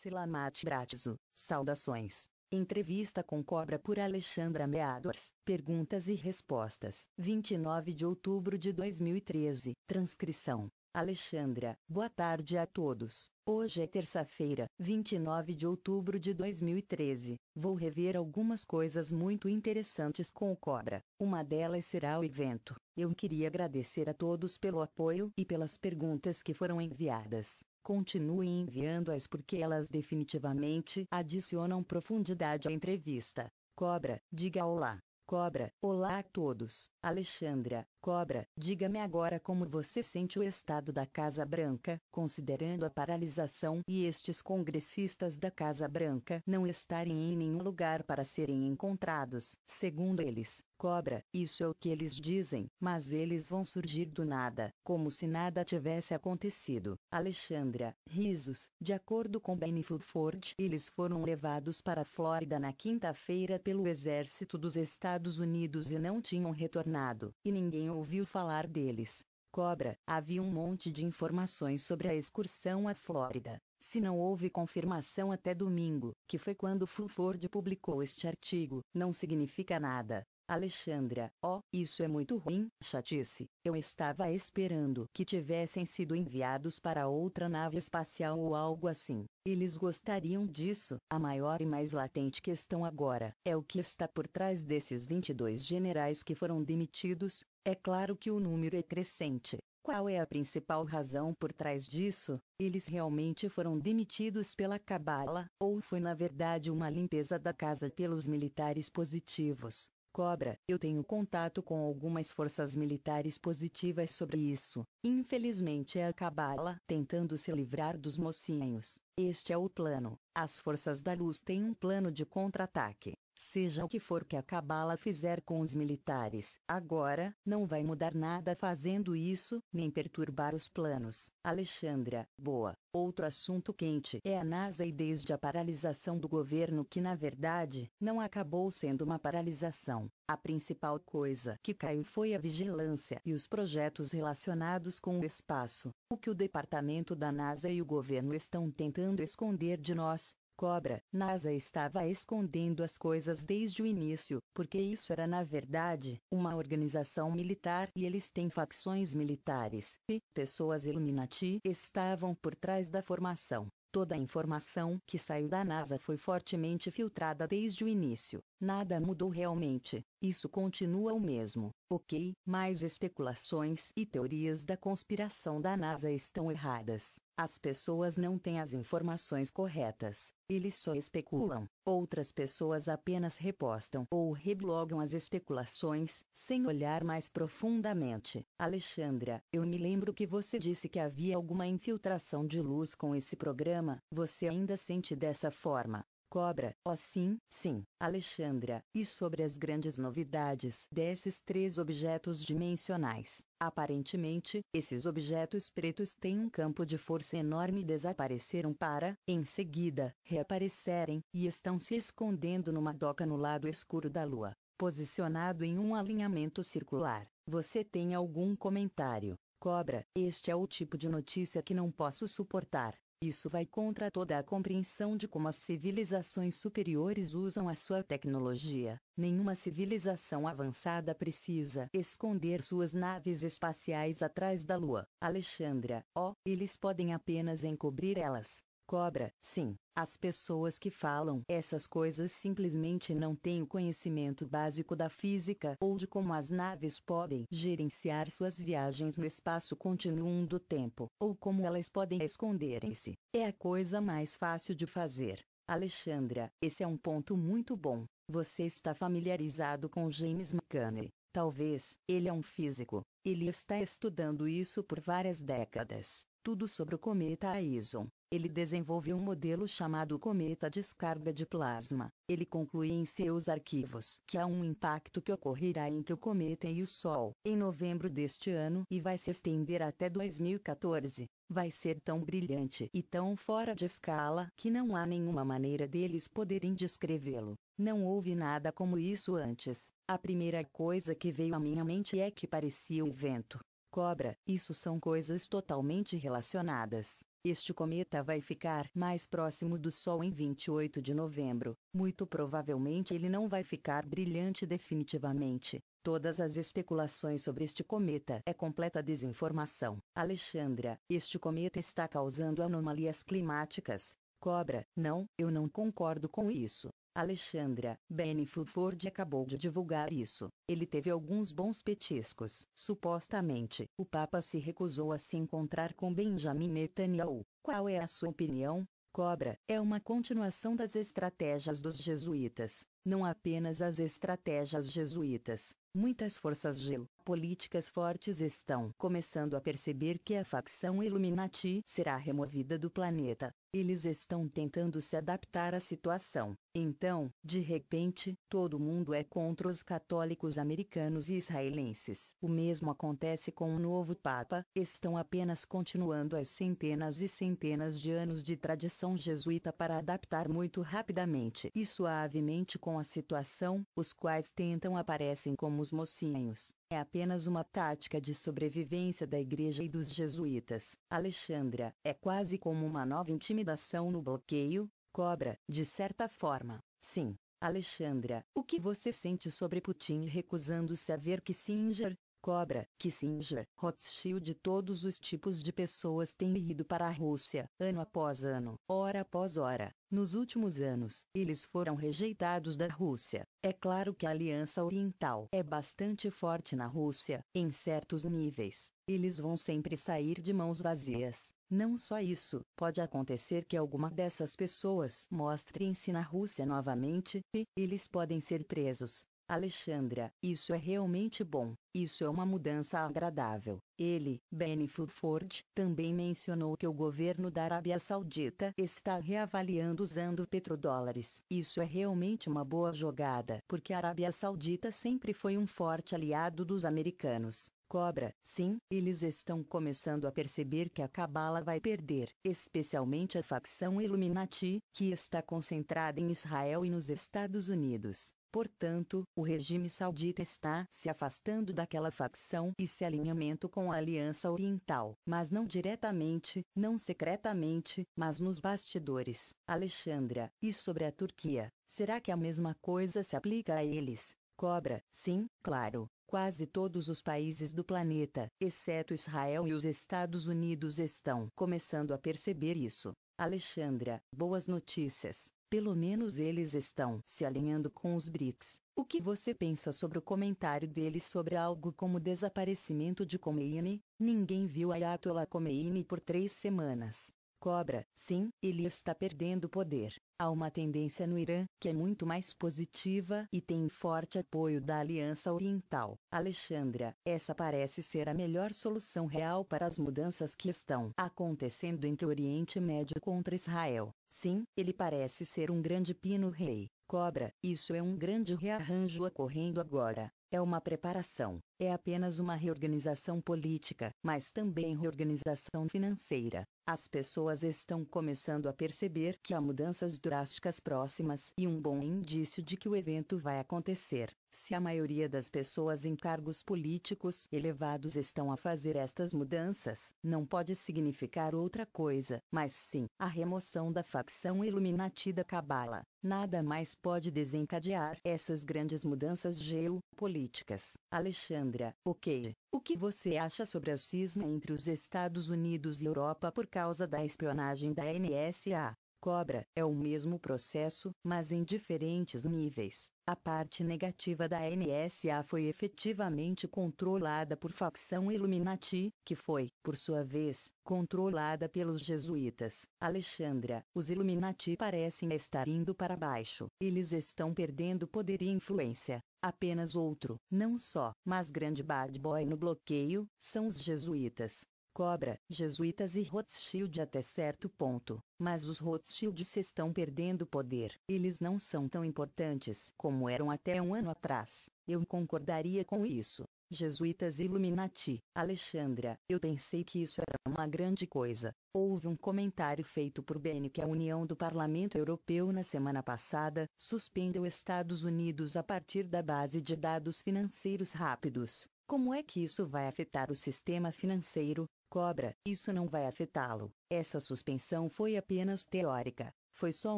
Selamat Bratzo, saudações. Entrevista com Cobra por Alexandra Meadors, perguntas e respostas. 29 de outubro de 2013, transcrição. Alexandra, boa tarde a todos. Hoje é terça-feira, 29 de outubro de 2013. Vou rever algumas coisas muito interessantes com o Cobra. Uma delas será o evento. Eu queria agradecer a todos pelo apoio e pelas perguntas que foram enviadas. Continuem enviando-as porque elas definitivamente adicionam profundidade à entrevista. Cobra, diga olá. Cobra, olá a todos. Alexandra, Cobra, diga-me agora como você sente o estado da Casa Branca, considerando a paralisação e estes congressistas da Casa Branca não estarem em nenhum lugar para serem encontrados, segundo eles. Cobra, isso é o que eles dizem, mas eles vão surgir do nada, como se nada tivesse acontecido. Alexandra, risos, de acordo com Ben Fulford, eles foram levados para a Flórida na quinta-feira pelo exército dos Estados Unidos e não tinham retornado, e ninguém ouviu falar deles. Cobra, havia um monte de informações sobre a excursão à Flórida. Se não houve confirmação até domingo, que foi quando Fulford publicou este artigo, não significa nada. Alexandra, isso é muito ruim, chatice. Eu estava esperando que tivessem sido enviados para outra nave espacial ou algo assim. Eles gostariam disso. A maior e mais latente questão agora é o que está por trás desses 22 generais que foram demitidos. É claro que o número é crescente. Qual é a principal razão por trás disso? Eles realmente foram demitidos pela cabala, ou foi na verdade uma limpeza da casa pelos militares positivos? Cobra, eu tenho contato com algumas forças militares positivas sobre isso. Infelizmente é a cabala tentando se livrar dos mocinhos. Este é o plano. As forças da luz têm um plano de contra-ataque. Seja o que for que a cabala fizer com os militares, agora, não vai mudar nada fazendo isso, nem perturbar os planos. Alexandra, boa. Outro assunto quente é a NASA e desde a paralisação do governo que na verdade, não acabou sendo uma paralisação. A principal coisa que caiu foi a vigilância e os projetos relacionados com o espaço. O que o departamento da NASA e o governo estão tentando esconder de nós. Cobra, NASA estava escondendo as coisas desde o início, porque isso era na verdade, uma organização militar e eles têm facções militares, e pessoas Illuminati estavam por trás da formação. Toda a informação que saiu da NASA foi fortemente filtrada desde o início. Nada mudou realmente. Isso continua o mesmo. Ok, mais especulações e teorias da conspiração da NASA estão erradas. As pessoas não têm as informações corretas. Eles só especulam. Outras pessoas apenas repostam ou reblogam as especulações, sem olhar mais profundamente. Alexandra, eu me lembro que você disse que havia alguma infiltração de luz com esse programa. Você ainda sente dessa forma? Cobra, sim. Alexandra, e sobre as grandes novidades desses 3 objetos dimensionais? Aparentemente, esses objetos pretos têm um campo de força enorme e desapareceram para, em seguida, reaparecerem, e estão se escondendo numa doca no lado escuro da Lua, posicionado em um alinhamento circular. Você tem algum comentário? Cobra, este é o tipo de notícia que não posso suportar. Isso vai contra toda a compreensão de como as civilizações superiores usam a sua tecnologia. Nenhuma civilização avançada precisa esconder suas naves espaciais atrás da Lua. Alexandra, eles podem apenas encobrir elas. Cobra, sim. As pessoas que falam essas coisas simplesmente não têm o conhecimento básico da física ou de como as naves podem gerenciar suas viagens no espaço continuum do tempo, ou como elas podem esconderem-se. É a coisa mais fácil de fazer. Alexandra, esse é um ponto muito bom. Você está familiarizado com James McCanney. Talvez, ele é um físico. Ele está estudando isso por várias décadas. Tudo sobre o cometa Aison. Ele desenvolveu um modelo chamado cometa descarga de plasma. Ele conclui em seus arquivos que há um impacto que ocorrerá entre o cometa e o Sol, em novembro deste ano, e vai se estender até 2014. Vai ser tão brilhante e tão fora de escala que não há nenhuma maneira deles poderem descrevê-lo. Não houve nada como isso antes. A primeira coisa que veio à minha mente é que parecia um vento. Cobra, isso são coisas totalmente relacionadas. este cometa vai ficar mais próximo do Sol em 28 de novembro. Muito provavelmente ele não vai ficar brilhante definitivamente. Todas as especulações sobre este cometa é completa desinformação. Alexandra, este cometa está causando anomalias climáticas. Cobra, não, eu não concordo com isso. Alexandra, Benny Fulford acabou de divulgar isso. Ele teve alguns bons petiscos. Supostamente, o Papa se recusou a se encontrar com Benjamin Netanyahu. Qual é a sua opinião? Cobra, é uma continuação das estratégias dos jesuítas. Não apenas as estratégias jesuítas. Muitas forças geopolíticas fortes estão começando a perceber que a facção Illuminati será removida do planeta. Eles estão tentando se adaptar à situação. Então, de repente, todo mundo é contra os católicos americanos e israelenses. O mesmo acontece com o novo Papa. Estão apenas continuando as centenas e centenas de anos de tradição jesuíta para adaptar muito rapidamente e suavemente com a situação. Os quais tentam aparecem como os mocinhos. É apenas uma tática de sobrevivência da igreja e dos jesuítas. Alexandra, é quase como uma nova intimidação no bloqueio. Cobra, de certa forma, sim. Alexandra, o que você sente sobre Putin recusando-se a ver Kissinger? Cobra, Kissinger, Rothschild, todos os tipos de pessoas têm ido para a Rússia, ano após ano, hora após hora. Nos últimos anos, eles foram rejeitados da Rússia. É claro que a Aliança Oriental é bastante forte na Rússia, em certos níveis. Eles vão sempre sair de mãos vazias. Não só isso, pode acontecer que alguma dessas pessoas mostrem-se na Rússia novamente, e eles podem ser presos. Alexandra, isso é realmente bom. Isso é uma mudança agradável. Ele, Benny Fulford, também mencionou que o governo da Arábia Saudita está reavaliando usando petrodólares. Isso é realmente uma boa jogada, porque a Arábia Saudita sempre foi um forte aliado dos americanos. Cobra, sim, eles estão começando a perceber que a Cabala vai perder, especialmente a facção Illuminati, que está concentrada em Israel e nos Estados Unidos. Portanto, o regime saudita está se afastando daquela facção e se alinhamento com a Aliança Oriental, mas não diretamente, não secretamente, mas nos bastidores. Alexandra, e sobre a Turquia, será que a mesma coisa se aplica a eles? Cobra, sim, claro. Quase todos os países do planeta, exceto Israel e os Estados Unidos, estão começando a perceber isso. Alexandra, boas notícias. Pelo menos eles estão se alinhando com os BRICS. O que você pensa sobre o comentário deles sobre algo como o desaparecimento de Khomeini? Ninguém viu Ayatollah Khomeini por 3 semanas. Cobra, sim, ele está perdendo poder. Há uma tendência no Irã, que é muito mais positiva e tem forte apoio da Aliança Oriental. Alexandra, essa parece ser a melhor solução real para as mudanças que estão acontecendo entre o Oriente Médio contra Israel. Sim, ele parece ser um grande pino-rei. Cobra, isso é um grande rearranjo ocorrendo agora. É uma preparação. É apenas uma reorganização política, mas também reorganização financeira. As pessoas estão começando a perceber que há mudanças drásticas próximas e um bom indício de que o evento vai acontecer. Se a maioria das pessoas em cargos políticos elevados estão a fazer estas mudanças, não pode significar outra coisa, mas sim a remoção da facção Illuminati da Cabala. Nada mais pode desencadear essas grandes mudanças geopolíticas. Alexandra, ok. O que você acha sobre o cisma entre os Estados Unidos e Europa por causa da espionagem da NSA? Cobra, é o mesmo processo, mas em diferentes níveis. A parte negativa da NSA foi efetivamente controlada por facção Illuminati, que foi, por sua vez, controlada pelos jesuítas. Alexandra, os Illuminati parecem estar indo para baixo. Eles estão perdendo poder e influência. Apenas outro, não só, mas grande bad boy no bloqueio, são os jesuítas. Cobra, jesuítas e Rothschild até certo ponto, mas os Rothschilds estão perdendo poder. Eles não são tão importantes como eram até um ano atrás. Eu concordaria com isso. Jesuítas e Illuminati. Alexandra, eu pensei que isso era uma grande coisa. Houve um comentário feito por Benny que a União do Parlamento Europeu na semana passada suspendeu Estados Unidos a partir da base de dados financeiros rápidos. Como é que isso vai afetar o sistema financeiro? Cobra, isso não vai afetá-lo. Essa suspensão foi apenas teórica. Foi só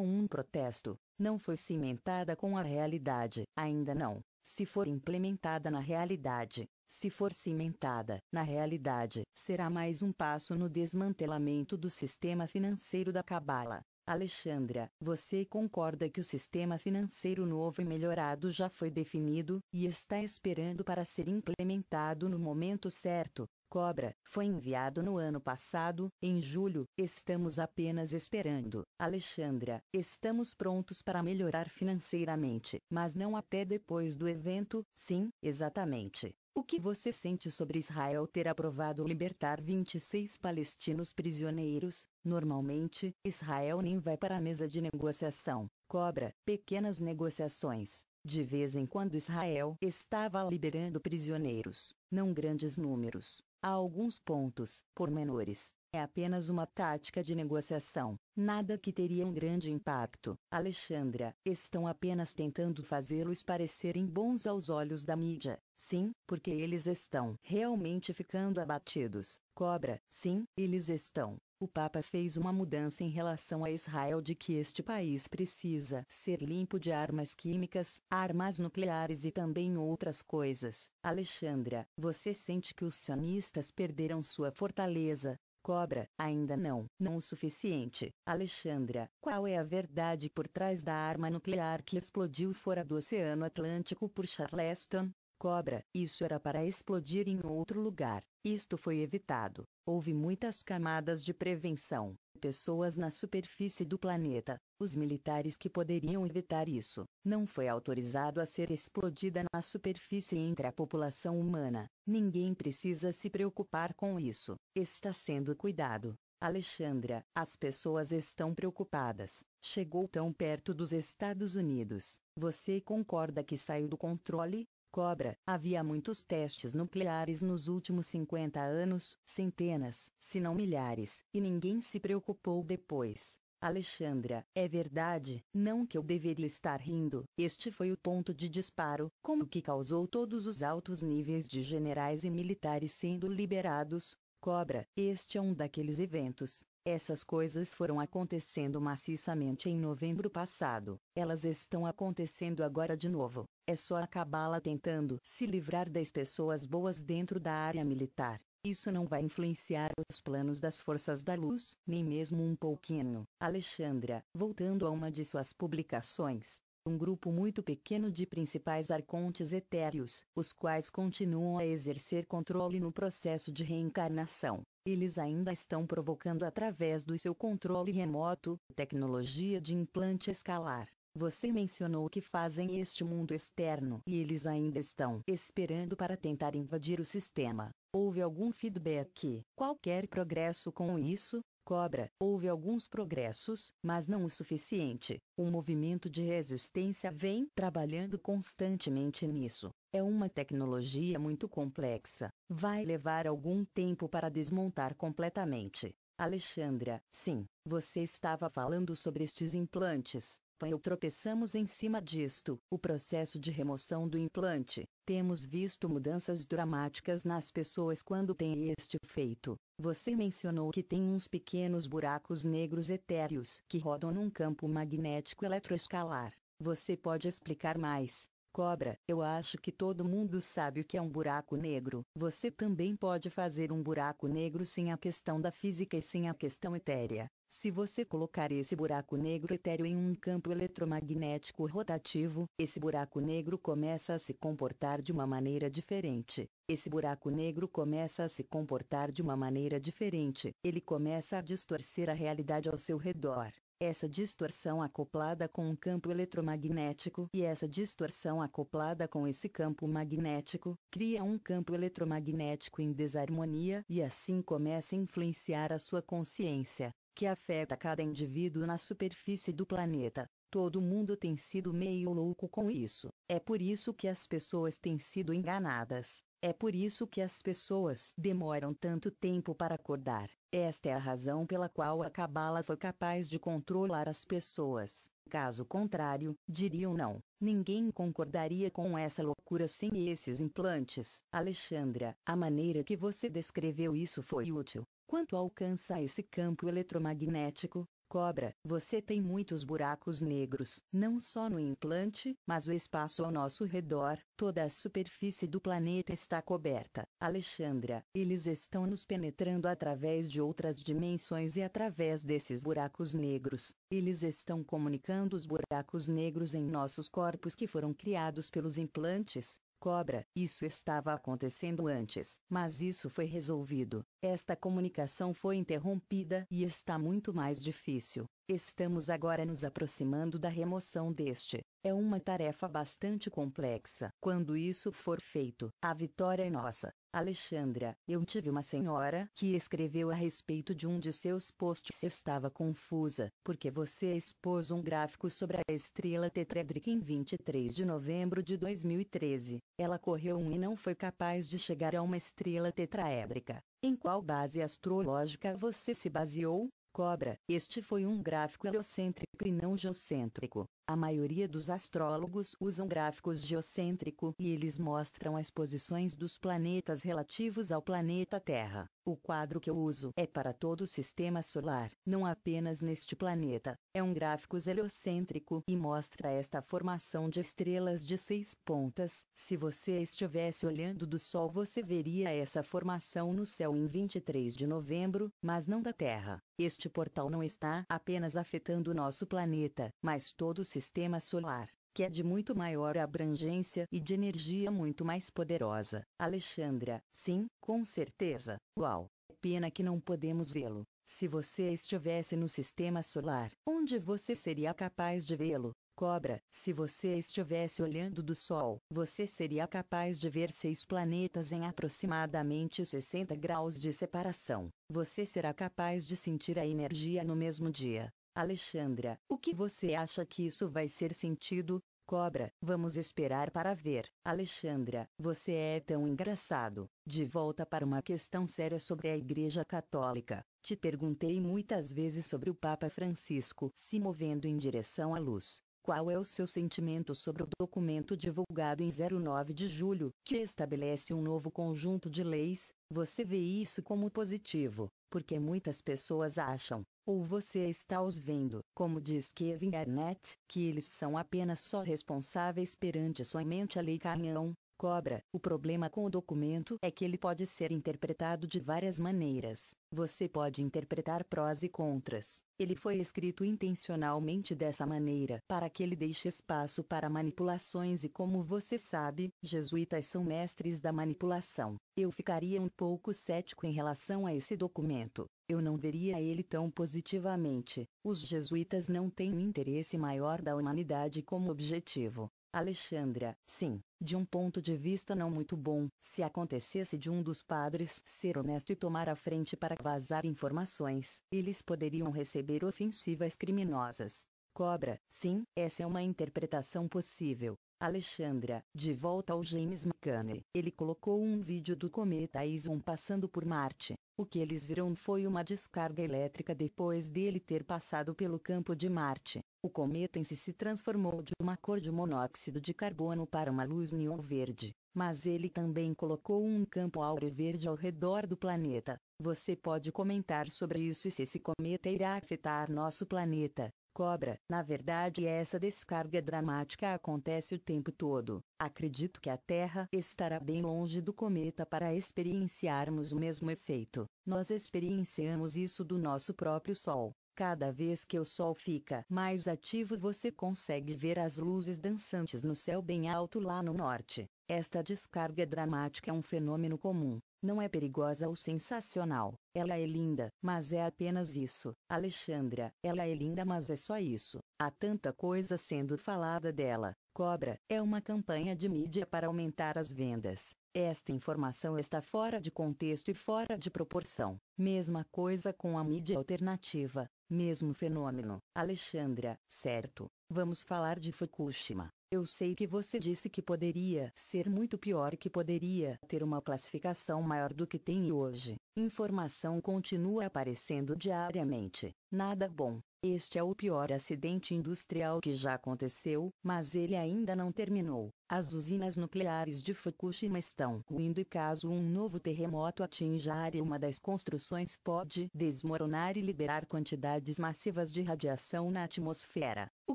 um protesto. Não foi cimentada com a realidade. Ainda não. Se for implementada na realidade, se for cimentada na realidade, será mais um passo no desmantelamento do sistema financeiro da Cabala. Alexandra, você concorda que o sistema financeiro novo e melhorado já foi definido e está esperando para ser implementado no momento certo? Cobra, foi enviado no ano passado, em julho, estamos apenas esperando. Alexandra, estamos prontos para melhorar financeiramente, mas não até depois do evento? Sim, exatamente. O que você sente sobre Israel ter aprovado libertar 26 palestinos prisioneiros? Normalmente, Israel nem vai para a mesa de negociação. Cobra, pequenas negociações. De vez em quando Israel estava liberando prisioneiros, não grandes números. Há alguns pontos, pormenores. É apenas uma tática de negociação, nada que teria um grande impacto. Alexandra, estão apenas tentando fazê-los parecerem bons aos olhos da mídia. Sim, porque eles estão realmente ficando abatidos. Cobra, sim, eles estão. O Papa fez uma mudança em relação a Israel de que este país precisa ser limpo de armas químicas, armas nucleares e também outras coisas. Alexandra, você sente que os sionistas perderam sua fortaleza? Cobra, ainda não o suficiente. Alexandra, qual é a verdade por trás da arma nuclear que explodiu fora do Oceano Atlântico por Charleston? Cobra, isso era para explodir em outro lugar. Isto foi evitado. Houve muitas camadas de prevenção. Pessoas na superfície do planeta, os militares que poderiam evitar isso. Não foi autorizado a ser explodida na superfície entre a população humana. Ninguém precisa se preocupar com isso. Está sendo cuidado. Alexandra, as pessoas estão preocupadas. Chegou tão perto dos Estados Unidos. Você concorda que saiu do controle? Cobra, havia muitos testes nucleares nos últimos 50 anos, centenas, se não milhares, e ninguém se preocupou depois. Alexandra, é verdade, não que eu deveria estar rindo, este foi o ponto de disparo, como que causou todos os altos níveis de generais e militares sendo liberados. Cobra, este é um daqueles eventos. Essas coisas foram acontecendo maciçamente em novembro passado. Elas estão acontecendo agora de novo. É só a Cabala tentando se livrar das pessoas boas dentro da área militar. Isso não vai influenciar os planos das forças da luz, nem mesmo um pouquinho. Alexandra, voltando a uma de suas publicações. Um grupo muito pequeno de principais arcontes etéreos, os quais continuam a exercer controle no processo de reencarnação. Eles ainda estão provocando através do seu controle remoto, tecnologia de implante escalar. Você mencionou que fazem este mundo externo e eles ainda estão esperando para tentar invadir o sistema. Houve algum feedback? Qualquer progresso com isso? Cobra, houve alguns progressos, mas não o suficiente. Um movimento de resistência vem trabalhando constantemente nisso. É uma tecnologia muito complexa. Vai levar algum tempo para desmontar completamente. Alexandra, sim, você estava falando sobre estes implantes. Tropeçamos em cima disto, o processo de remoção do implante. Temos visto mudanças dramáticas nas pessoas quando tem este feito. Você mencionou que tem uns pequenos buracos negros etéreos que rodam num campo magnético eletroescalar. Você pode explicar mais? Cobra, eu acho que todo mundo sabe o que é um buraco negro. Você também pode fazer um buraco negro sem a questão da física e sem a questão etérea. Se você colocar esse buraco negro etéreo em um campo eletromagnético rotativo, esse buraco negro começa a se comportar de uma maneira diferente. Esse buraco negro começa a se comportar de uma maneira diferente. Ele começa a distorcer a realidade ao seu redor. Essa distorção acoplada com um campo eletromagnético e essa distorção acoplada com esse campo magnético, cria um campo eletromagnético em desarmonia e assim começa a influenciar a sua consciência, que afeta cada indivíduo na superfície do planeta. Todo mundo tem sido meio louco com isso. É por isso que as pessoas têm sido enganadas. É por isso que as pessoas demoram tanto tempo para acordar. Esta é a razão pela qual a Cabala foi capaz de controlar as pessoas. Caso contrário, diriam não. Ninguém concordaria com essa loucura sem esses implantes. Alexandra, a maneira que você descreveu isso foi útil. Quanto alcança esse campo eletromagnético, Cobra, você tem muitos buracos negros, não só no implante, mas o espaço ao nosso redor, toda a superfície do planeta está coberta. Alexandra, eles estão nos penetrando através de outras dimensões e através desses buracos negros. Eles estão comunicando os buracos negros em nossos corpos que foram criados pelos implantes. Cobra, isso estava acontecendo antes, mas isso foi resolvido. Esta comunicação foi interrompida e está muito mais difícil. Estamos agora nos aproximando da remoção deste. É uma tarefa bastante complexa. Quando isso for feito, a vitória é nossa. Alexandra, eu tive uma senhora que escreveu a respeito de um de seus posts e estava confusa, porque você expôs um gráfico sobre a estrela tetraédrica em 23 de novembro de 2013. Ela correu e não foi capaz de chegar a uma estrela tetraédrica. Em qual base astrológica você se baseou? Cobra, este foi um gráfico heliocêntrico e não geocêntrico. A maioria dos astrólogos usam gráficos geocêntrico e eles mostram as posições dos planetas relativos ao planeta Terra. O quadro que eu uso é para todo o sistema solar, não apenas neste planeta. É um gráfico heliocêntrico e mostra esta formação de estrelas de 6 pontas. Se você estivesse olhando do Sol, você veria essa formação no céu em 23 de novembro, mas não da Terra. Este portal não está apenas afetando o nosso planeta, mas todo o sistema solar, que é de muito maior abrangência e de energia muito mais poderosa. Alexandra, sim, com certeza. Uau! Pena que não podemos vê-lo. Se você estivesse no sistema solar, onde você seria capaz de vê-lo? Cobra, se você estivesse olhando do Sol, você seria capaz de ver 6 planetas em aproximadamente 60 graus de separação. Você será capaz de sentir a energia no mesmo dia. Alexandra, o que você acha que isso vai ser sentido? Cobra, vamos esperar para ver. Alexandra, você é tão engraçado. De volta para uma questão séria sobre a Igreja Católica. Te perguntei muitas vezes sobre o Papa Francisco se movendo em direção à luz. Qual é o seu sentimento sobre o documento divulgado em 09 de julho, que estabelece um novo conjunto de leis? Você vê isso como positivo, porque muitas pessoas acham, ou você está os vendo, como diz Kevin Garnett, que eles são apenas só responsáveis perante somente a lei canhão. Cobra, o problema com o documento é que ele pode ser interpretado de várias maneiras. Você pode interpretar prós e contras. Ele foi escrito intencionalmente dessa maneira para que ele deixe espaço para manipulações e, como você sabe, jesuítas são mestres da manipulação. Eu ficaria um pouco cético em relação a esse documento. Eu não veria ele tão positivamente. Os jesuítas não têm um interesse maior da humanidade como objetivo. Alexandra, sim, de um ponto de vista não muito bom, se acontecesse de um dos padres ser honesto e tomar a frente para vazar informações, eles poderiam receber ofensivas criminosas. Cobra, sim, essa é uma interpretação possível. Alexandra, de volta ao James McCann. Ele colocou um vídeo do cometa IS-1 passando por Marte. O que eles viram foi uma descarga elétrica depois dele ter passado pelo campo de Marte. O cometa em si se transformou de uma cor de monóxido de carbono para uma luz neon verde, mas ele também colocou um campo áureo verde ao redor do planeta. Você pode comentar sobre isso e se esse cometa irá afetar nosso planeta? Cobra, na verdade essa descarga dramática acontece o tempo todo. Acredito que a Terra estará bem longe do cometa para experienciarmos o mesmo efeito. Nós experienciamos isso do nosso próprio Sol. Cada vez que o Sol fica mais ativo você consegue ver as luzes dançantes no céu bem alto lá no norte. Esta descarga dramática é um fenômeno comum. Não é perigosa ou sensacional. Ela é linda, mas é apenas isso. Alexandra, ela é linda, mas é só isso. Há tanta coisa sendo falada dela. Cobra, é uma campanha de mídia para aumentar as vendas. Esta informação está fora de contexto e fora de proporção. Mesma coisa com a mídia alternativa, mesmo fenômeno. Alexandra, certo. Vamos falar de Fukushima. Eu sei que você disse que poderia ser muito pior e que poderia ter uma classificação maior do que tem hoje. Informação continua aparecendo diariamente. Nada bom. Este é o pior acidente industrial que já aconteceu, mas ele ainda não terminou. As usinas nucleares de Fukushima estão ruindo e caso um novo terremoto atinja a área, uma das construções pode desmoronar e liberar quantidades massivas de radiação na atmosfera. O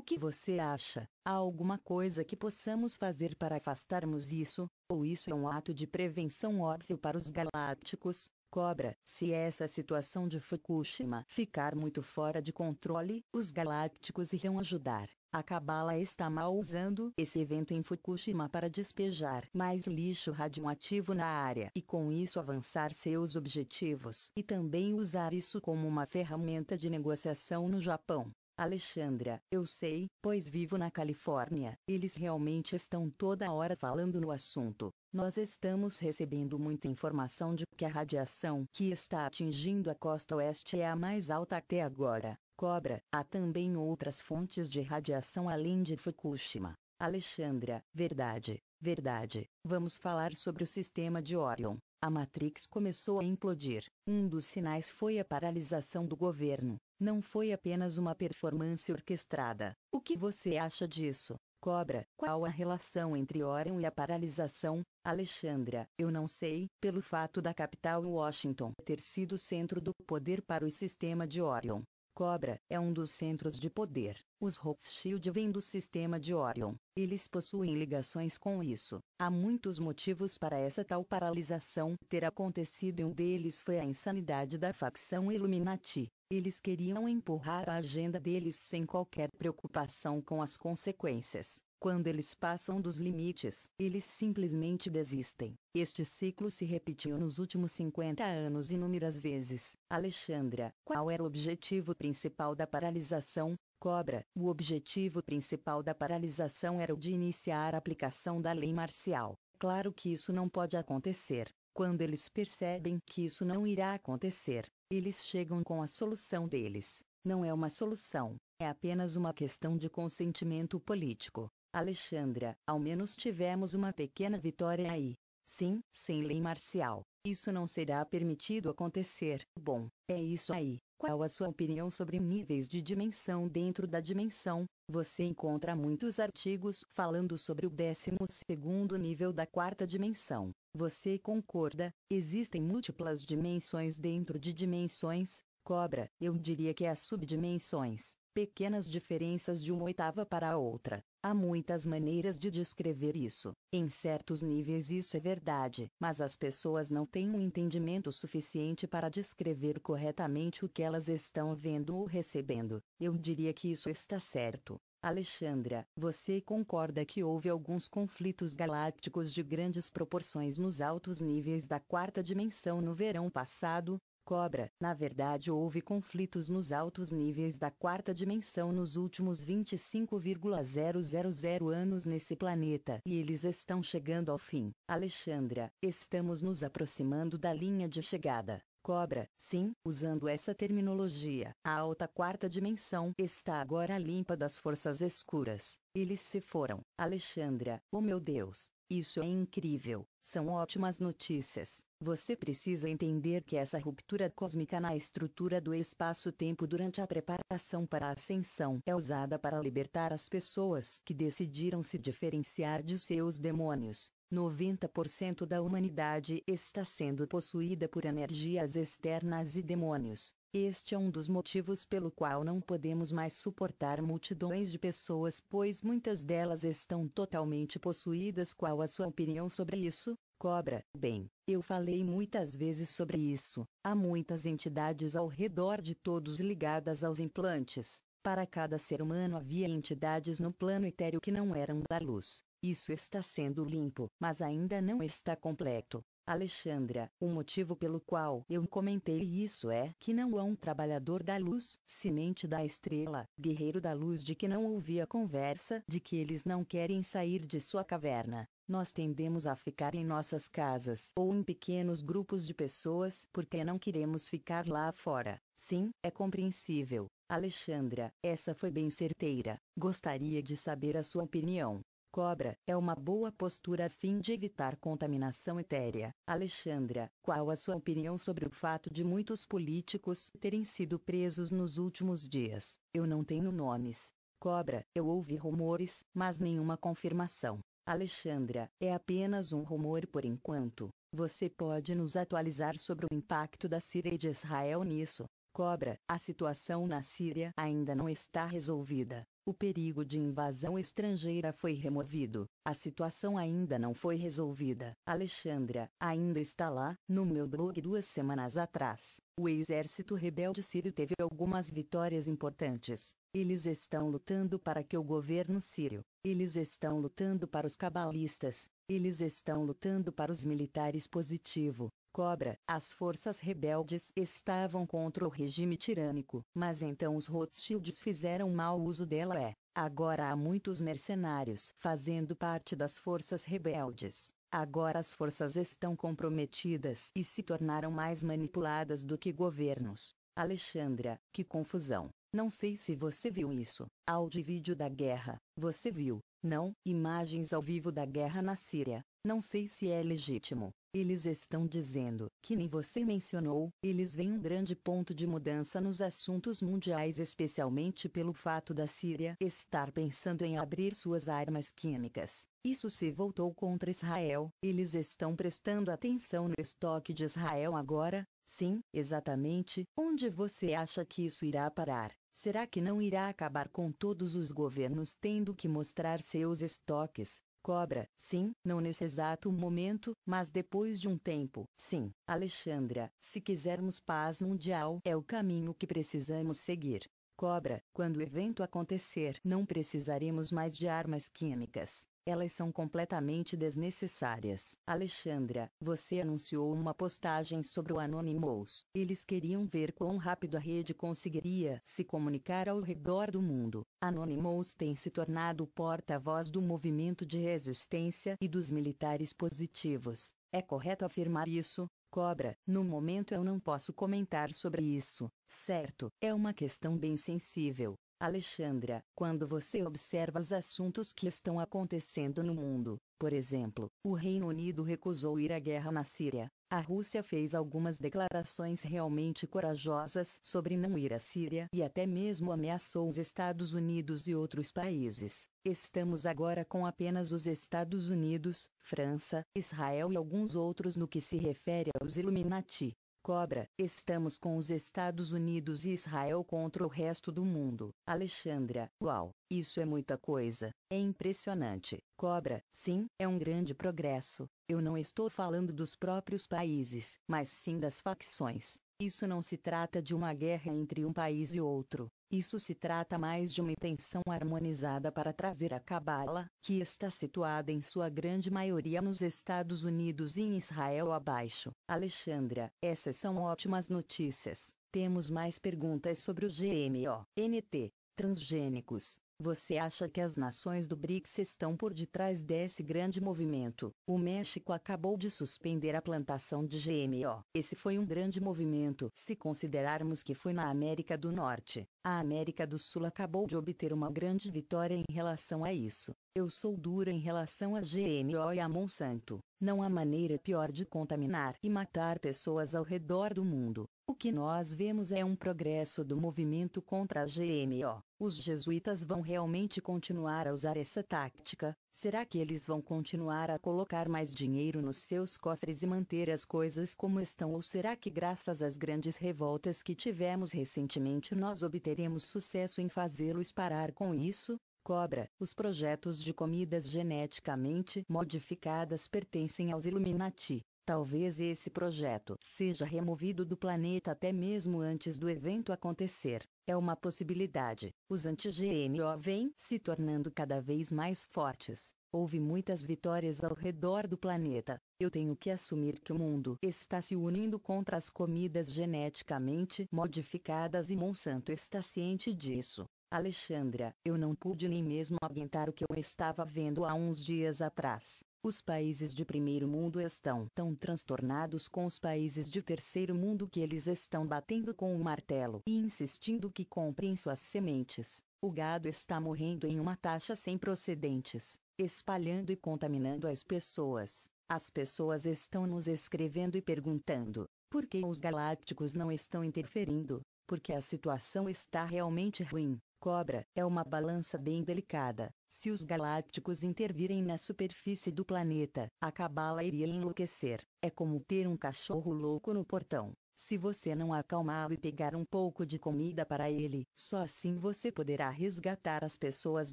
que você acha? Há alguma coisa que possamos fazer para afastarmos isso? Ou isso é um ato de prevenção óbvio para os galácticos? Cobra, se essa situação de Fukushima ficar muito fora de controle, os galácticos irão ajudar. A Cabala está mal usando esse evento em Fukushima para despejar mais lixo radioativo na área e com isso avançar seus objetivos e também usar isso como uma ferramenta de negociação no Japão. Alexandra, eu sei, pois vivo na Califórnia, eles realmente estão toda hora falando no assunto. Nós estamos recebendo muita informação de que a radiação que está atingindo a costa oeste é a mais alta até agora. Cobra, há também outras fontes de radiação além de Fukushima. Alexandra, verdade, verdade. Vamos falar sobre o sistema de Orion. A Matrix começou a implodir. Um dos sinais foi a paralisação do governo. Não foi apenas uma performance orquestrada. O que você acha disso? Cobra, qual a relação entre Orion e a paralisação? Alexandra, eu não sei, pelo fato da capital Washington ter sido centro do poder para o sistema de Orion. Cobra, é um dos centros de poder. Os Rothschild vêm do sistema de Orion. Eles possuem ligações com isso. Há muitos motivos para essa tal paralisação ter acontecido e um deles foi a insanidade da facção Illuminati. Eles queriam empurrar a agenda deles sem qualquer preocupação com as consequências. Quando eles passam dos limites, eles simplesmente desistem. Este ciclo se repetiu nos últimos 50 anos inúmeras vezes. Alexandra, qual era o objetivo principal da paralisação? Cobra, o objetivo principal da paralisação era o de iniciar a aplicação da lei marcial. Claro que isso não pode acontecer. Quando eles percebem que isso não irá acontecer, eles chegam com a solução deles. Não é uma solução, é apenas uma questão de consentimento político. Alexandra, ao menos tivemos uma pequena vitória aí. Sim, sem lei marcial, isso não será permitido acontecer. Bom, é isso aí. Qual a sua opinião sobre níveis de dimensão dentro da dimensão? Você encontra muitos artigos falando sobre o 12º nível da quarta dimensão. Você concorda? Existem múltiplas dimensões dentro de dimensões? Cobra, eu diria que há subdimensões, pequenas diferenças de uma oitava para a outra. Há muitas maneiras de descrever isso. Em certos níveis isso é verdade, mas as pessoas não têm um entendimento suficiente para descrever corretamente o que elas estão vendo ou recebendo. Eu diria que isso está certo. Alexandra, você concorda que houve alguns conflitos galácticos de grandes proporções nos altos níveis da quarta dimensão no verão passado? Cobra, na verdade houve conflitos nos altos níveis da quarta dimensão nos últimos 25,000 anos nesse planeta e eles estão chegando ao fim. Alexandra, estamos nos aproximando da linha de chegada. Cobra, sim, usando essa terminologia, a alta quarta dimensão está agora limpa das forças escuras. Eles se foram. Alexandra, oh meu Deus, isso é incrível, são ótimas notícias. Você precisa entender que essa ruptura cósmica na estrutura do espaço-tempo durante a preparação para a ascensão é usada para libertar as pessoas que decidiram se diferenciar de seus demônios. 90% da humanidade está sendo possuída por energias externas e demônios. Este é um dos motivos pelo qual não podemos mais suportar multidões de pessoas, pois muitas delas estão totalmente possuídas. Qual a sua opinião sobre isso? Cobra, bem, eu falei muitas vezes sobre isso. Há muitas entidades ao redor de todos ligadas aos implantes. Para cada ser humano havia entidades no plano etéreo que não eram da luz. Isso está sendo limpo, mas ainda não está completo. Alexandra, o motivo pelo qual eu comentei isso é que não é um trabalhador da luz, semente da estrela, guerreiro da luz de que não ouvi a conversa de que eles não querem sair de sua caverna. Nós tendemos a ficar em nossas casas ou em pequenos grupos de pessoas porque não queremos ficar lá fora. Sim, é compreensível. Alexandra, essa foi bem certeira. Gostaria de saber a sua opinião. Cobra, é uma boa postura a fim de evitar contaminação etérea. Alexandra, qual a sua opinião sobre o fato de muitos políticos terem sido presos nos últimos dias? Eu não tenho nomes. Cobra, eu ouvi rumores, mas nenhuma confirmação. Alexandra, é apenas um rumor por enquanto. Você pode nos atualizar sobre o impacto da Síria e de Israel nisso? Cobra, a situação na Síria ainda não está resolvida. O perigo de invasão estrangeira foi removido. A situação ainda não foi resolvida. Alexandra, ainda está lá, no meu blog 2 semanas atrás. O exército rebelde sírio teve algumas vitórias importantes. Eles estão lutando para que o governo sírio. Eles estão lutando para os cabalistas. Eles estão lutando para os militares positivo. Cobra, as forças rebeldes estavam contra o regime tirânico, mas então os Rothschilds fizeram mau uso dela. Agora há muitos mercenários fazendo parte das forças rebeldes. Agora as forças estão comprometidas e se tornaram mais manipuladas do que governos. Alexandra, que confusão. Não sei se você viu isso. Áudio e vídeo da guerra. Você viu? Não? Imagens ao vivo da guerra na Síria. Não sei se é legítimo. Eles estão dizendo, que nem você mencionou, eles veem um grande ponto de mudança nos assuntos mundiais, especialmente pelo fato da Síria estar pensando em abrir suas armas químicas. Isso se voltou contra Israel. Eles estão prestando atenção no estoque de Israel agora? Sim, exatamente. Onde você acha que isso irá parar? Será que não irá acabar com todos os governos tendo que mostrar seus estoques? Cobra, sim, não nesse exato momento, mas depois de um tempo, sim. Alexandra, se quisermos paz mundial, é o caminho que precisamos seguir. Cobra, quando o evento acontecer, não precisaremos mais de armas químicas. Elas são completamente desnecessárias. Alexandra, você anunciou uma postagem sobre o Anonymous. Eles queriam ver quão rápido a rede conseguiria se comunicar ao redor do mundo. Anonymous tem se tornado o porta-voz do movimento de resistência e dos militares positivos. É correto afirmar isso? Cobra, no momento eu não posso comentar sobre isso, certo? É uma questão bem sensível. Alexandra, quando você observa os assuntos que estão acontecendo no mundo, por exemplo, o Reino Unido recusou ir à guerra na Síria, a Rússia fez algumas declarações realmente corajosas sobre não ir à Síria e até mesmo ameaçou os Estados Unidos e outros países. Estamos agora com apenas os Estados Unidos, França, Israel e alguns outros no que se refere aos Illuminati. Cobra, estamos com os Estados Unidos e Israel contra o resto do mundo. Alexandra, uau, isso é muita coisa. É impressionante. Cobra, sim, é um grande progresso. Eu não estou falando dos próprios países, mas sim das facções. Isso não se trata de uma guerra entre um país e outro. Isso se trata mais de uma intenção harmonizada para trazer a Cabala, que está situada em sua grande maioria nos Estados Unidos e em Israel abaixo. Alexandra, essas são ótimas notícias. Temos mais perguntas sobre o GMO-NT, transgênicos. Você acha que as nações do BRICS estão por detrás desse grande movimento? O México acabou de suspender a plantação de GMO. Esse foi um grande movimento, se considerarmos que foi na América do Norte. A América do Sul acabou de obter uma grande vitória em relação a isso. Eu sou dura em relação a GMO e a Monsanto. Não há maneira pior de contaminar e matar pessoas ao redor do mundo. O que nós vemos é um progresso do movimento contra a GMO. Os jesuítas vão realmente continuar a usar essa tática? Será que eles vão continuar a colocar mais dinheiro nos seus cofres e manter as coisas como estão? Ou será que graças às grandes revoltas que tivemos recentemente nós obteremos sucesso em fazê-los parar com isso? Cobra, os projetos de comidas geneticamente modificadas pertencem aos Illuminati. Talvez esse projeto seja removido do planeta até mesmo antes do evento acontecer. É uma possibilidade. Os anti-GMO vêm se tornando cada vez mais fortes. Houve muitas vitórias ao redor do planeta. Eu tenho que assumir que o mundo está se unindo contra as comidas geneticamente modificadas e Monsanto está ciente disso. Alexandra, eu não pude nem mesmo aguentar o que eu estava vendo há uns dias atrás. Os países de primeiro mundo estão tão transtornados com os países de terceiro mundo que eles estão batendo com um martelo e insistindo que comprem suas sementes. O gado está morrendo em uma taxa sem precedentes, espalhando e contaminando as pessoas. As pessoas estão nos escrevendo e perguntando: por que os galácticos não estão interferindo? Porque a situação está realmente ruim. Cobra, é uma balança bem delicada. Se os galácticos intervirem na superfície do planeta, a cabala iria enlouquecer. É como ter um cachorro louco no portão. Se você não acalmá-lo e pegar um pouco de comida para ele, só assim você poderá resgatar as pessoas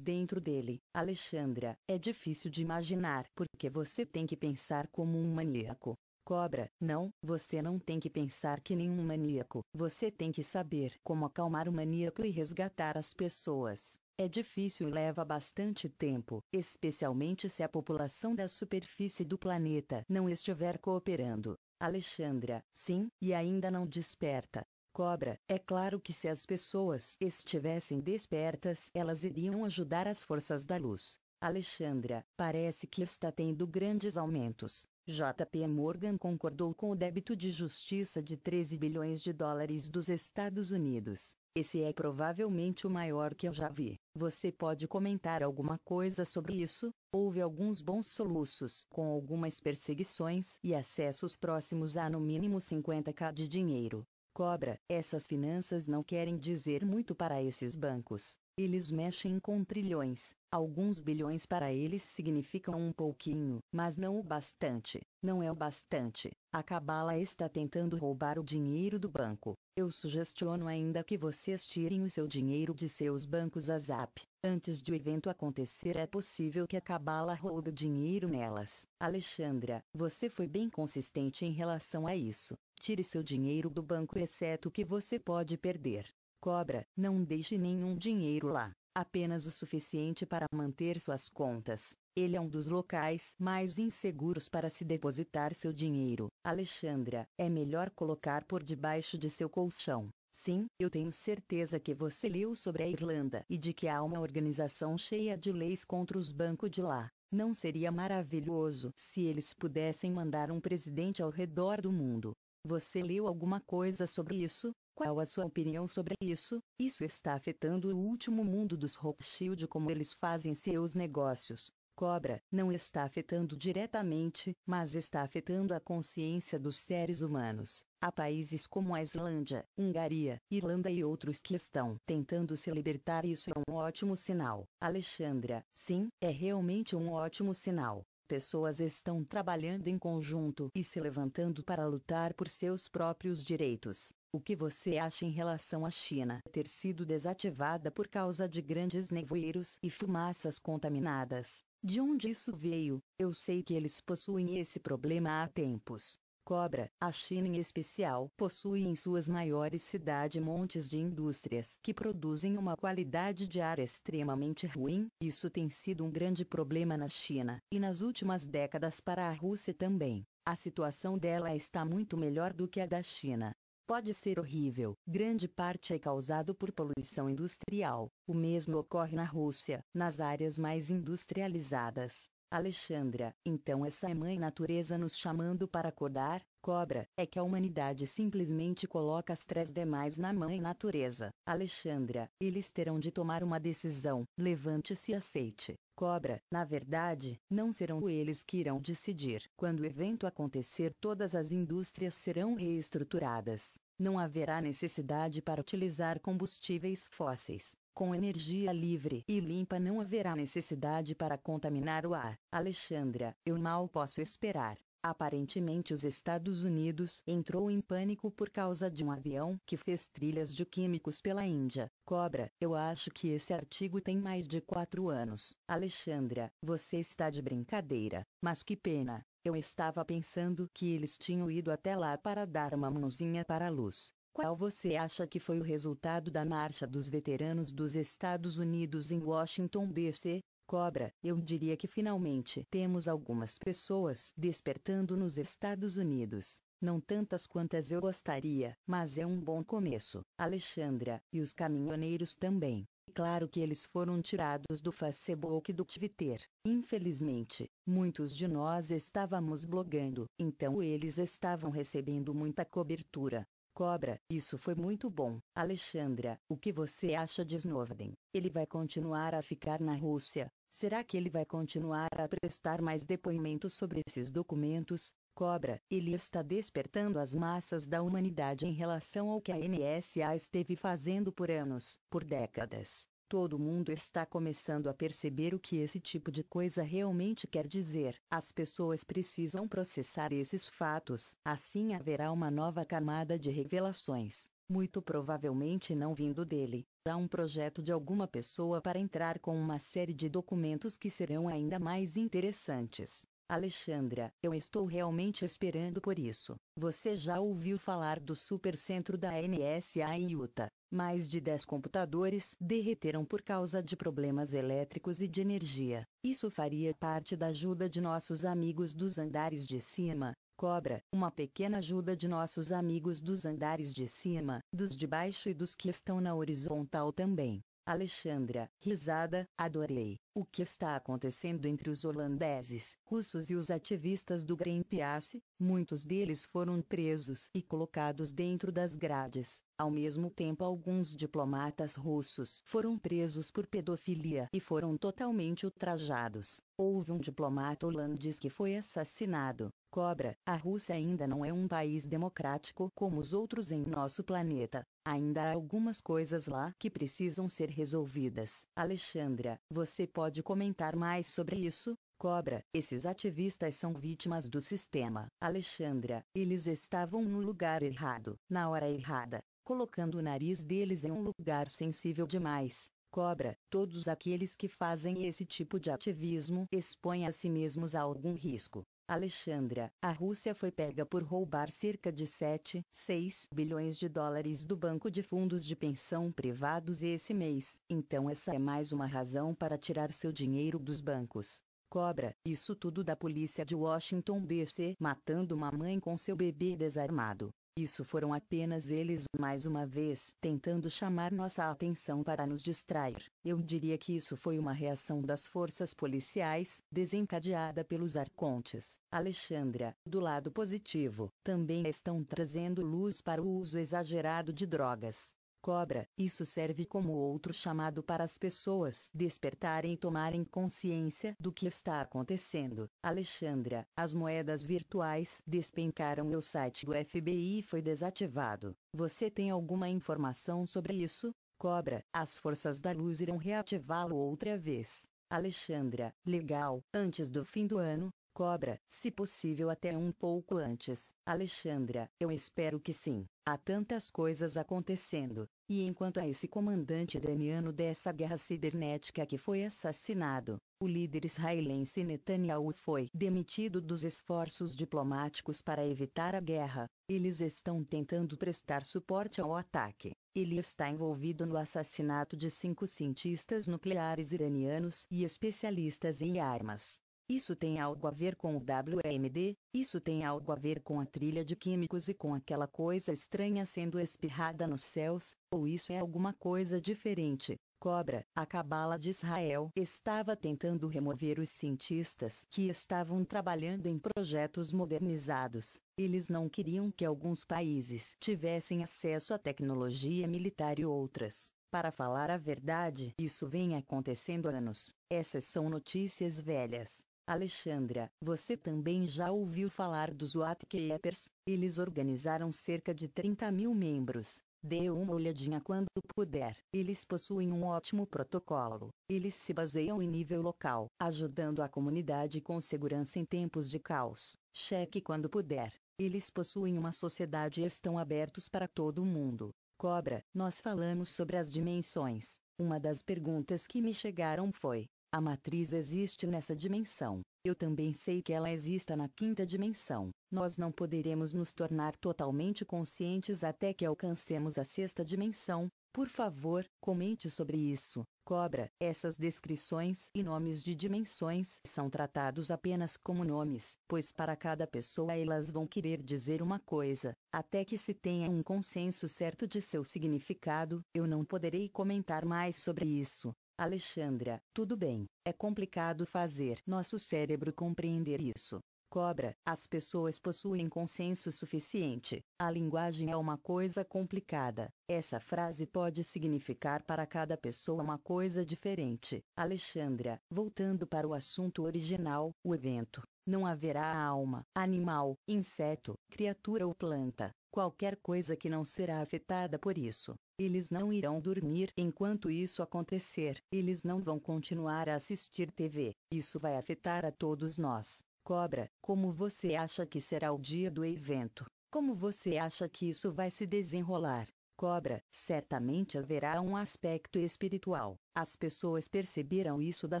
dentro dele. Alexandra, é difícil de imaginar porque você tem que pensar como um maníaco. Cobra, não, você não tem que pensar que nenhum maníaco. Você tem que saber como acalmar o maníaco e resgatar as pessoas. É difícil e leva bastante tempo, especialmente se a população da superfície do planeta não estiver cooperando. Alexandra, sim, e ainda não desperta. Cobra, é claro que se as pessoas estivessem despertas, elas iriam ajudar as forças da luz. Alexandra, parece que está tendo grandes aumentos. JP Morgan concordou com o débito de justiça de 13 bilhões de dólares dos Estados Unidos. Esse é provavelmente o maior que eu já vi. Você pode comentar alguma coisa sobre isso? Houve alguns bons soluços, com algumas perseguições e acessos próximos a no mínimo 50k de dinheiro. Cobra, essas finanças não querem dizer muito para esses bancos. Eles mexem com trilhões. Alguns bilhões para eles significam um pouquinho, mas não o bastante. Não é o bastante. A cabala está tentando roubar o dinheiro do banco. Eu sugestiono ainda que vocês tirem o seu dinheiro de seus bancos ASAP. Antes de o evento acontecer, é possível que a cabala roube o dinheiro nelas. Alexandra, você foi bem consistente em relação a isso. Tire seu dinheiro do banco, exceto o que você pode perder. Cobra, não deixe nenhum dinheiro lá, apenas o suficiente para manter suas contas. Ele é um dos locais mais inseguros para se depositar seu dinheiro. Alexandra, é melhor colocar por debaixo de seu colchão. Sim, eu tenho certeza que você leu sobre a Irlanda e de que há uma organização cheia de leis contra os bancos de lá. Não seria maravilhoso se eles pudessem mandar um presidente ao redor do mundo? Você leu alguma coisa sobre isso? Qual a sua opinião sobre isso? Isso está afetando o último mundo dos Rothschild, como eles fazem seus negócios. Cobra, não está afetando diretamente, mas está afetando a consciência dos seres humanos. Há países como a Islândia, Hungaria, Irlanda e outros que estão tentando se libertar. Isso é um ótimo sinal. Alexandra, sim, é realmente um ótimo sinal. Pessoas estão trabalhando em conjunto e se levantando para lutar por seus próprios direitos. O que você acha em relação à China ter sido desativada por causa de grandes nevoeiros e fumaças contaminadas? De onde isso veio? Eu sei que eles possuem esse problema há tempos. Cobra, a China em especial, possui em suas maiores cidades montes de indústrias que produzem uma qualidade de ar extremamente ruim. Isso tem sido um grande problema na China, e nas últimas décadas para a Rússia também. A situação dela está muito melhor do que a da China. Pode ser horrível, grande parte é causado por poluição industrial. O mesmo ocorre na Rússia, nas áreas mais industrializadas. Alexandra, então essa é mãe natureza nos chamando para acordar? Cobra, é que a humanidade simplesmente coloca as três demais na mãe natureza. Alexandra, eles terão de tomar uma decisão, levante-se e aceite. Cobra, na verdade, não serão eles que irão decidir. Quando o evento acontecer, todas as indústrias serão reestruturadas. Não haverá necessidade para utilizar combustíveis fósseis. Com energia livre e limpa não haverá necessidade para contaminar o ar. Alexandra, eu mal posso esperar. Aparentemente os Estados Unidos entrou em pânico por causa de um avião que fez trilhas de químicos pela Índia. Cobra, eu acho que esse artigo tem mais de 4 anos. Alexandra, você está de brincadeira. Mas que pena. Eu estava pensando que eles tinham ido até lá para dar uma mãozinha para a luz. Qual você acha que foi o resultado da Marcha dos Veteranos dos Estados Unidos em Washington, D.C.? Cobra, eu diria que finalmente temos algumas pessoas despertando nos Estados Unidos. Não tantas quantas eu gostaria, mas é um bom começo. Alexandra, e os caminhoneiros também. Claro que eles foram tirados do Facebook e do Twitter. Infelizmente, muitos de nós estávamos blogando, então eles estavam recebendo muita cobertura. Cobra, isso foi muito bom. Alexandra, o que você acha de Snowden? Ele vai continuar a ficar na Rússia? Será que ele vai continuar a prestar mais depoimentos sobre esses documentos? Cobra, ele está despertando as massas da humanidade em relação ao que a NSA esteve fazendo por anos, por décadas. Todo mundo está começando a perceber o que esse tipo de coisa realmente quer dizer. As pessoas precisam processar esses fatos, assim haverá uma nova camada de revelações, muito provavelmente não vindo dele. Há um projeto de alguma pessoa para entrar com uma série de documentos que serão ainda mais interessantes. Alexandra, eu estou realmente esperando por isso. Você já ouviu falar do supercentro da NSA em Utah? Mais de 10 computadores derreteram por causa de problemas elétricos e de energia. Isso faria parte da ajuda de nossos amigos dos andares de cima. Cobra, uma pequena ajuda de nossos amigos dos andares de cima, dos de baixo e dos que estão na horizontal também. Alexandra, risada, adorei. O que está acontecendo entre os holandeses, russos e os ativistas do Greenpeace? Muitos deles foram presos e colocados dentro das grades. Ao mesmo tempo, alguns diplomatas russos foram presos por pedofilia e foram totalmente ultrajados. Houve um diplomata holandês que foi assassinado. Cobra, a Rússia ainda não é um país democrático como os outros em nosso planeta. Ainda há algumas coisas lá que precisam ser resolvidas. Alexandra, você pode comentar mais sobre isso? Cobra, esses ativistas são vítimas do sistema. Alexandra, eles estavam no lugar errado, na hora errada, colocando o nariz deles em um lugar sensível demais. Cobra, todos aqueles que fazem esse tipo de ativismo expõem a si mesmos a algum risco. Alexandra, a Rússia foi pega por roubar cerca de 6 bilhões de dólares do banco de fundos de pensão privados esse mês, então essa é mais uma razão para tirar seu dinheiro dos bancos. Cobra, isso tudo da polícia de Washington DC matando uma mãe com seu bebê desarmado. Isso foram apenas eles, mais uma vez, tentando chamar nossa atenção para nos distrair. Eu diria que isso foi uma reação das forças policiais, desencadeada pelos arcontes. Alexandra, do lado positivo, também estão trazendo luz para o uso exagerado de drogas. Cobra, isso serve como outro chamado para as pessoas despertarem e tomarem consciência do que está acontecendo. Alexandra, as moedas virtuais despencaram e o site do FBI foi desativado. Você tem alguma informação sobre isso? Cobra, as forças da luz irão reativá-lo outra vez. Alexandra, legal, antes do fim do ano? Cobra, se possível até um pouco antes. Alexandra, eu espero que sim. Há tantas coisas acontecendo. E enquanto a esse comandante iraniano dessa guerra cibernética que foi assassinado, o líder israelense Netanyahu foi demitido dos esforços diplomáticos para evitar a guerra. Eles estão tentando prestar suporte ao ataque. Ele está envolvido no assassinato de 5 cientistas nucleares iranianos e especialistas em armas. Isso tem algo a ver com o WMD? Isso tem algo a ver com a trilha de químicos e com aquela coisa estranha sendo espirrada nos céus? Ou isso é alguma coisa diferente? Cobra, a Cabala de Israel estava tentando remover os cientistas que estavam trabalhando em projetos modernizados. Eles não queriam que alguns países tivessem acesso à tecnologia militar e outras. Para falar a verdade, isso vem acontecendo há anos. Essas são notícias velhas. Alexandra, você também já ouviu falar dos Whitecappers? Eles organizaram cerca de 30 mil membros. Dê uma olhadinha quando puder. Eles possuem um ótimo protocolo. Eles se baseiam em nível local, ajudando a comunidade com segurança em tempos de caos. Cheque quando puder. Eles possuem uma sociedade e estão abertos para todo mundo. Cobra, nós falamos sobre as dimensões. Uma das perguntas que me chegaram foi: A matriz existe nessa dimensão. Eu também sei que ela exista na quinta dimensão. Nós não poderemos nos tornar totalmente conscientes até que alcancemos a sexta dimensão. Por favor, comente sobre isso. Cobra, essas descrições e nomes de dimensões são tratados apenas como nomes, pois para cada pessoa elas vão querer dizer uma coisa, até que se tenha um consenso certo de seu significado. Eu não poderei comentar mais sobre isso. Alexandra, tudo bem, é complicado fazer nosso cérebro compreender isso. Cobra, as pessoas possuem consenso suficiente. A linguagem é uma coisa complicada. Essa frase pode significar para cada pessoa uma coisa diferente. Alexandra, voltando para o assunto original, o evento. Não haverá alma, animal, inseto, criatura ou planta, qualquer coisa que não será afetada por isso. Eles não irão dormir enquanto isso acontecer. Eles não vão continuar a assistir TV. Isso vai afetar a todos nós. Cobra, como você acha que será o dia do evento? Como você acha que isso vai se desenrolar? Cobra, certamente haverá um aspecto espiritual. As pessoas perceberão isso da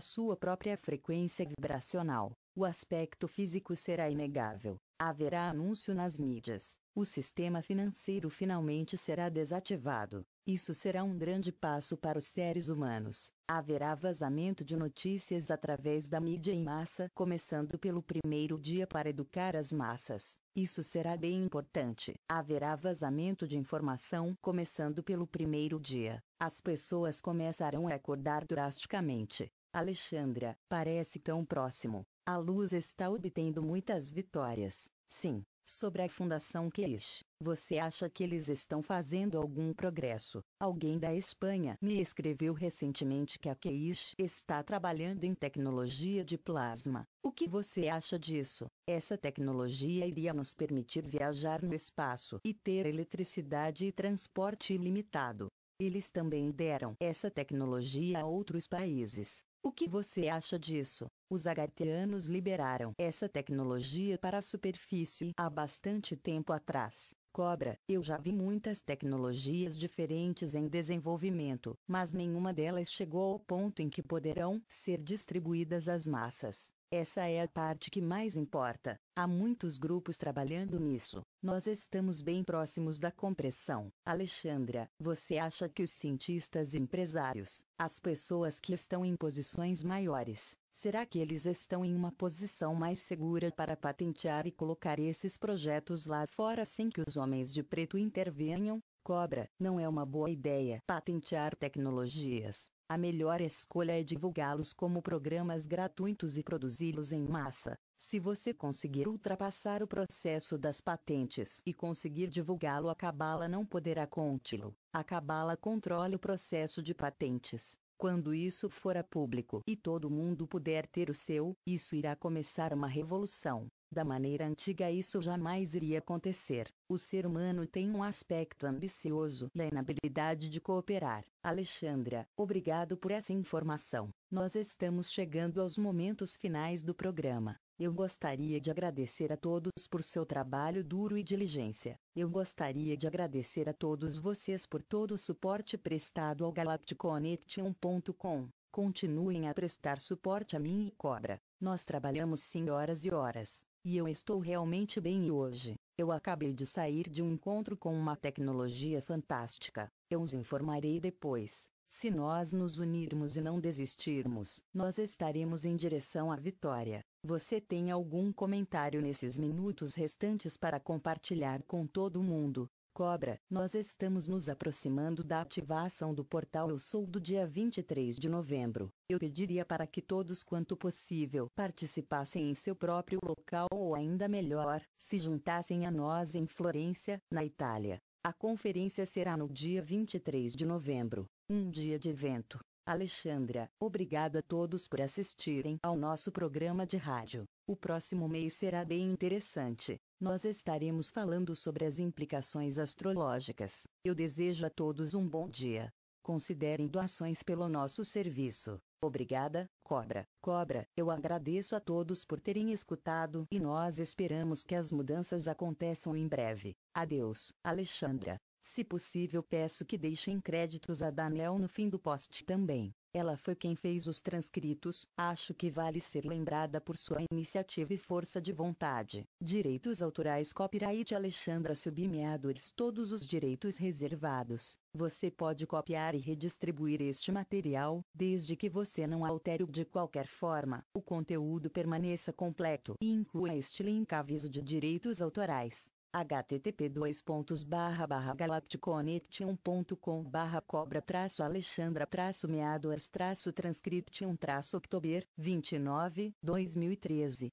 sua própria frequência vibracional. O aspecto físico será inegável. Haverá anúncio nas mídias. O sistema financeiro finalmente será desativado. Isso será um grande passo para os seres humanos. Haverá vazamento de notícias através da mídia em massa, começando pelo primeiro dia para educar as massas. Isso será bem importante. Haverá vazamento de informação, começando pelo primeiro dia. As pessoas começarão a acordar drasticamente. Alexandra, parece tão próximo. A luz está obtendo muitas vitórias. Sim. Sobre a Fundação Keish, você acha que eles estão fazendo algum progresso? Alguém da Espanha me escreveu recentemente que a Keish está trabalhando em tecnologia de plasma. O que você acha disso? Essa tecnologia iria nos permitir viajar no espaço e ter eletricidade e transporte ilimitado. Eles também deram essa tecnologia a outros países. O que você acha disso? Os agartianos liberaram essa tecnologia para a superfície há bastante tempo atrás. Cobra, eu já vi muitas tecnologias diferentes em desenvolvimento, mas nenhuma delas chegou ao ponto em que poderão ser distribuídas às massas. Essa é a parte que mais importa. Há muitos grupos trabalhando nisso. Nós estamos bem próximos da compressão. Alexandra, você acha que os cientistas e empresários, as pessoas que estão em posições maiores, será que eles estão em uma posição mais segura para patentear e colocar esses projetos lá fora sem que os homens de preto intervenham? Cobra, não é uma boa ideia patentear tecnologias. A melhor escolha é divulgá-los como programas gratuitos e produzi-los em massa. Se você conseguir ultrapassar o processo das patentes e conseguir divulgá-lo, a Cabala não poderá conti-lo. A Cabala controla o processo de patentes. Quando isso for a público e todo mundo puder ter o seu, isso irá começar uma revolução. Da maneira antiga isso jamais iria acontecer. O ser humano tem um aspecto ambicioso e a inabilidade de cooperar. Alexandra, obrigado por essa informação. Nós estamos chegando aos momentos finais do programa. Eu gostaria de agradecer a todos por seu trabalho duro e diligência. Eu gostaria de agradecer a todos vocês por todo o suporte prestado ao galacticonnection.com. Continuem a prestar suporte a mim e Cobra. Nós trabalhamos sim horas e horas. E eu estou realmente bem e hoje, eu acabei de sair de um encontro com uma tecnologia fantástica. Eu os informarei depois. Se nós nos unirmos e não desistirmos, nós estaremos em direção à vitória. Você tem algum comentário nesses minutos restantes para compartilhar com todo mundo? Cobra, nós estamos nos aproximando da ativação do portal Eu Sou do dia 23 de novembro. Eu pediria para que todos quanto possível participassem em seu próprio local ou ainda melhor, se juntassem a nós em Florença, na Itália. A conferência será no dia 23 de novembro, um dia de evento. Alexandra, obrigado a todos por assistirem ao nosso programa de rádio. O próximo mês será bem interessante. Nós estaremos falando sobre as implicações astrológicas. Eu desejo a todos um bom dia. Considerem doações pelo nosso serviço. Obrigada, Cobra. Cobra, eu agradeço a todos por terem escutado e nós esperamos que as mudanças aconteçam em breve. Adeus, Alexandra. Se possível, peço que deixem créditos a Daniel no fim do post também. Ela foi quem fez os transcritos, acho que vale ser lembrada por sua iniciativa e força de vontade. Direitos autorais copyright Alexandra Submeadores, todos os direitos reservados. Você pode copiar e redistribuir este material, desde que você não altere-o de qualquer forma, o conteúdo permaneça completo e inclua este link aviso de direitos autorais. http://galacticonection.com/cobra-alexandra-meadors-transcription-october 29, 2013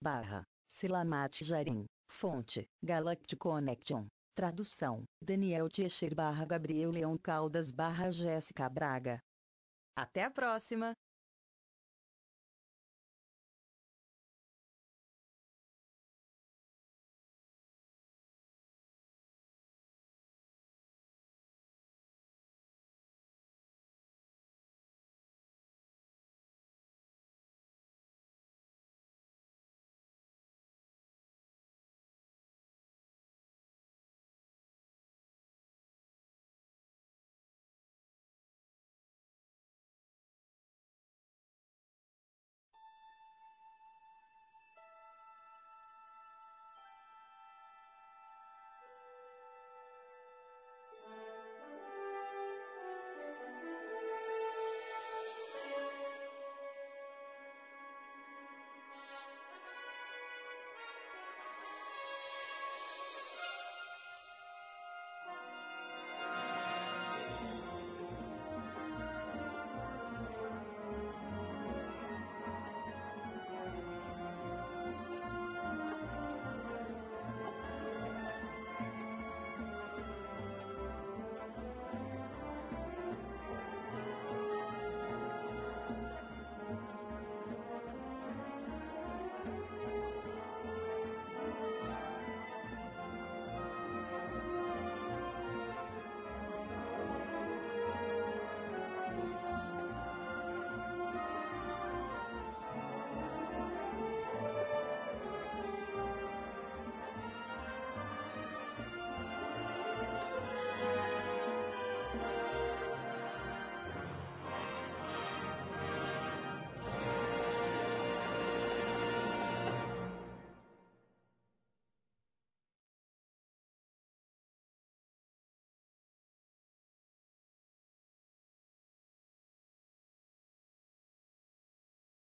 Silamat Jarim. Fonte: Galactic Connection. Tradução: Daniel Teixeira /Gabriel Leão Caldas /Jéssica Braga. Até a próxima!